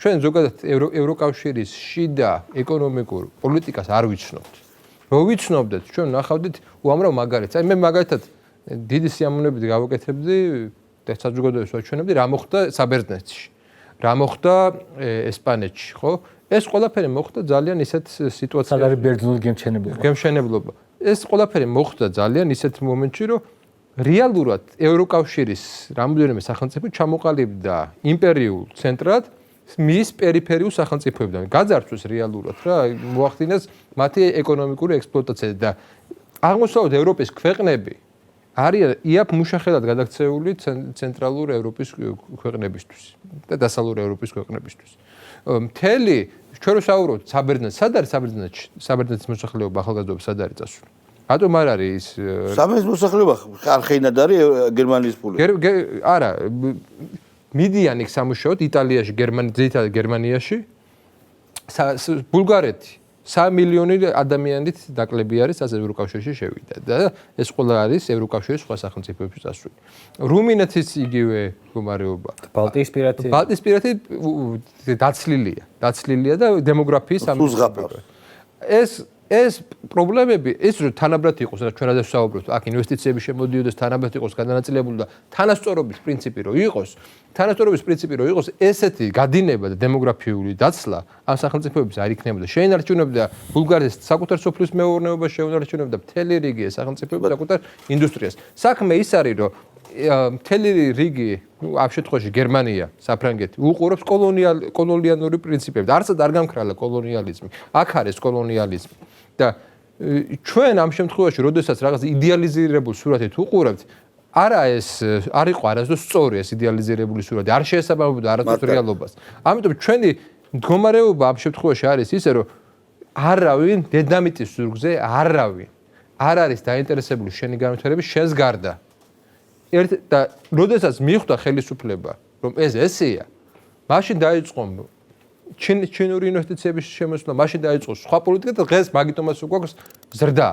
ჩვენ ზოგადად ევროკავშირის შიდა ეკონომიკურ პოლიტიკას არ ვიცნობთ. რო ვიცნობდეთ, ჩვენ ნახავდით უამრავ მაგალითს. აი მე მაგალითად დიდი სიამოვნებით გავაკეთებდი და საზოგადოებას ვაჩვენებდი რა მოხდა საბერძნეთში. რა მოხდა ესპანეთში, ხო? ეს ყველაფერი მოხდა ძალიან ისეთ სიტუაციებში. სად არის ბერძნული გემშენებლობა. ეს ყველაფერი მოხდა ძალიან ისეთ მომენტში, რომ რეალურად ევროკავშირის რამდენიმე სახელმწიფო ჩამოყალიბდა იმპერიულ ცენტრად მის პერიფერიულ სახელმწიფოებიდან. გაძარცვეს რეალურად რა, მოახდინეს მათი ეკონომიკური ექსპლუატაცია და აღმოსავლეთ ევროპის ქვეყნები არიან იაფ მუშახელად გადაქცეული ცენტრალურ ევროპის ქვეყნებისთვის და დასავლურ ევროპის ქვეყნებისთვის. მთელი ჩვენ რო საუბრობთ საბერძნეთს, სად არის საბერძნეთის მოსახლეობა ახალგაზრდობა სად არის წასული? რატომ არ არის ის საბერძნეთის მოსახლეობა ხარხეინად არის გერმანიის ფული? არა, მიდიან იქ სამუშაოდ იტალიაში, ძირითადად გერმანიაში, ბულგარეთი 3 მილიონი ადამიანით დაკლები არის, სადაც ევროკავშირში შევიდა და ეს ყველა არის ევროკავშირის სხვა სახელმწიფოებში წასული. რუმინეთის იგივე მდგომარეობა. ბალტიისპირეთი დაცლილია და დემოგრაფიის ეს პრობლემები ის რომ თანაბრად იყოს და ჩვენ ასე ვსაუბრობთ, აქ ინვესტიციები შემოდიოდეს, თანაბრად იყოს განაწილებული და თანასწორობის პრინციპი რო იყოს, ესეთი გადინება და დემოგრაფიული დაცლა ამ სახელმწიფოების არ იქნებოდა. შეინარჩუნებდა ბულგარეთის საკუთარ სოფლის მეურნეობას, შეინარჩუნებდა მთელი რიგი სახელმწიფოების საკუთარ ინდუსტრიას. საქმე ის არის, რომ მთელი რიგი, ამ შემთხვევაში გერმანია, საფრანგეთი უყურებს კოლონიალური პრინციპებს. არცად არ გამქრალა კოლონიალიზმი. აქ არის კოლონიალიზმი. და ჩვენ ამ შემთხვევაში, როდესაც რაღაც იდეალიზირებულ სურათით უყურებთ, არა ეს არ იყო არასდროს სწორი ეს იდეალიზირებული სურათი, არ შეესაბამებოდა არასდროს რეალობას. ამიტომ ჩვენი მდგომარეობა ამ შემთხვევაში არის ისე, რომ არავინ დედამიწის ზურგზე არ არის დაინტერესებული შენი განვითარების შენს გარდა. და როდესაც მიხვდა ხელისუფლება, რომ ეს ესეა, მაშინ დაიწყო ჩინური ინვესტიციების შემოსვლა, მაშინ დაიწყო სხვა პოლიტიკა და დღეს მაგიტომაც გვაქვს ზრდა.